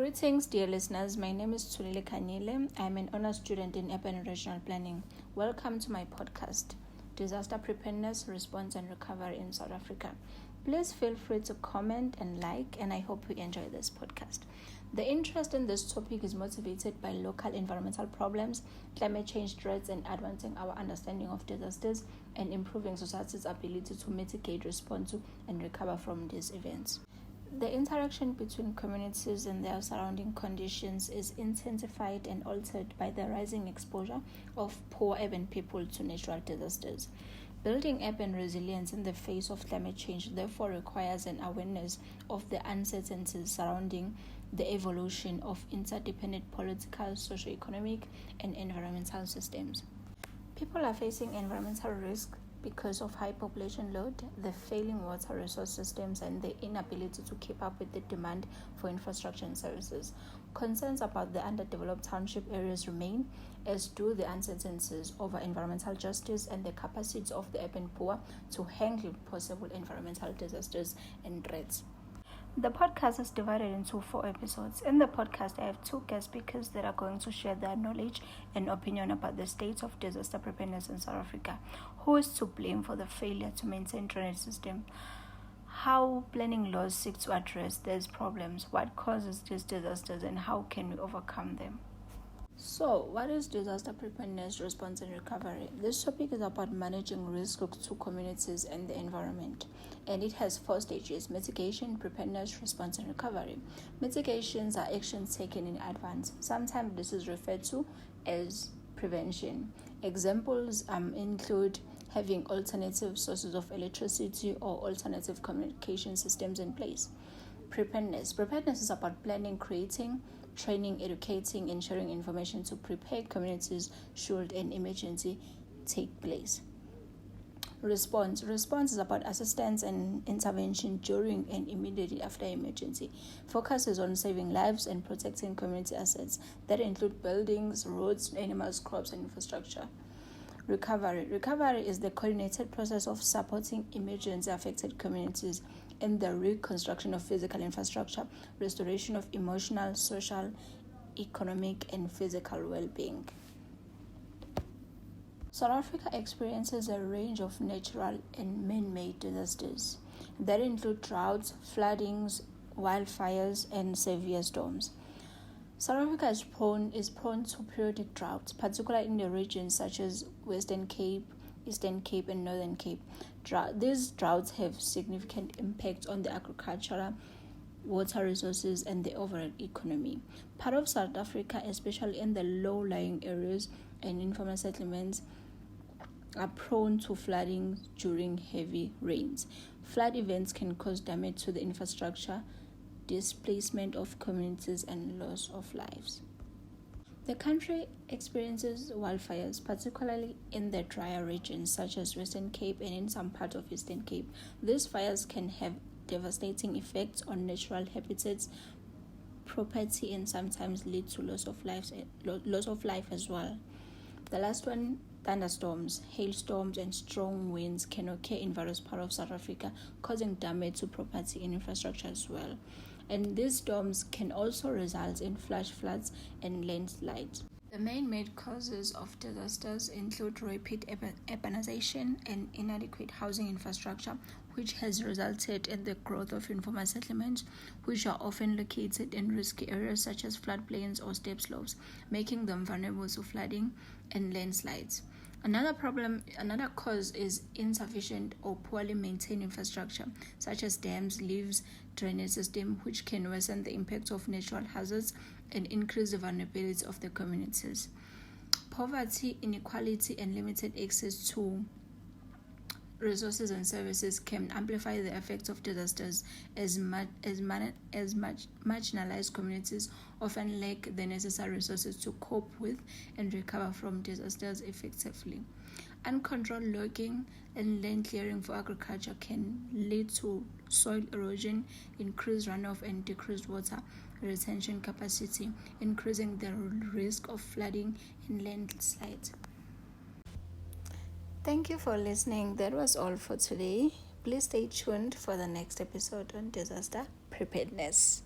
Greetings, dear listeners. My name is Tsunile Kanyile. I'm an honor student in urban and regional planning. Welcome to my podcast, Disaster Preparedness, Response and Recovery in South Africa. Please feel free to comment and like, and I hope you enjoy this podcast. The interest in this topic is motivated by local environmental problems, climate change threats, and advancing our understanding of disasters and improving society's ability to mitigate, respond to, and recover from these events. The interaction between communities and their surrounding conditions is intensified and altered by the rising exposure of poor urban people to natural disasters. Building urban resilience in the face of climate change therefore requires an awareness of the uncertainties surrounding the evolution of interdependent political, socio-economic, and environmental systems. People are facing environmental risk because of high population load, the failing water resource systems, and the inability to keep up with the demand for infrastructure and services. Concerns about the underdeveloped township areas remain, as do the uncertainties over environmental justice and the capacity of the urban poor to handle possible environmental disasters and threats. The podcast is divided into 4 episodes. In the podcast, I have 2 guest speakers that are going to share their knowledge and opinion about the state of disaster preparedness in South Africa. Who is to blame for the failure to maintain drainage system? How planning laws seek to address these problems? What causes these disasters and how can we overcome them? So, what is disaster preparedness, response, and recovery? This topic is about managing risk to communities and the environment, and it has 4 stages: mitigation, preparedness, response, and recovery. Mitigations are actions taken in advance. Sometimes this is referred to as prevention. Examples include having alternative sources of electricity or alternative communication systems in place. Preparedness is about planning, creating, training, educating, and sharing information to prepare communities should an emergency take place. Response is about assistance and intervention during and immediately after emergency. Focuses on saving lives and protecting community assets that include buildings, roads, animals, crops, and infrastructure. Recovery is the coordinated process of supporting emergency affected communities in the reconstruction of physical infrastructure, restoration of emotional, social, economic, and physical well-being. South Africa experiences a range of natural and man-made disasters that include droughts, floodings, wildfires, and severe storms. South Africa is prone to periodic droughts, particularly in the regions such as Western Cape, Eastern Cape, and Northern Cape. These droughts have significant impact on the agricultural, water resources, and the overall economy. Part of South Africa, especially in the low-lying areas and informal settlements, are prone to flooding during heavy rains. Flood events can cause damage to the infrastructure, displacement of communities, and loss of lives. The country experiences wildfires, particularly in the drier regions such as Western Cape and in some part of Eastern Cape. These fires can have devastating effects on natural habitats, property, and sometimes lead to loss of life as well. The last one, thunderstorms, hailstorms, and strong winds can occur in various parts of South Africa, causing damage to property and infrastructure as well. And these storms can also result in flash floods and landslides. The main causes of disasters include rapid urbanization and inadequate housing infrastructure, which has resulted in the growth of informal settlements, which are often located in risky areas such as floodplains or steep slopes, making them vulnerable to flooding and landslides. Another cause is insufficient or poorly maintained infrastructure, such as dams, levees, drainage system, which can worsen the impact of natural hazards and increase the vulnerability of the communities. Poverty, inequality, and limited access to resources and services can amplify the effects of disasters as marginalized communities often lack the necessary resources to cope with and recover from disasters effectively. Uncontrolled logging and land clearing for agriculture can lead to soil erosion, increased runoff, and decreased water retention capacity, increasing the risk of flooding and landslides. Thank you for listening. That was all for today. Please stay tuned for the next episode on disaster preparedness.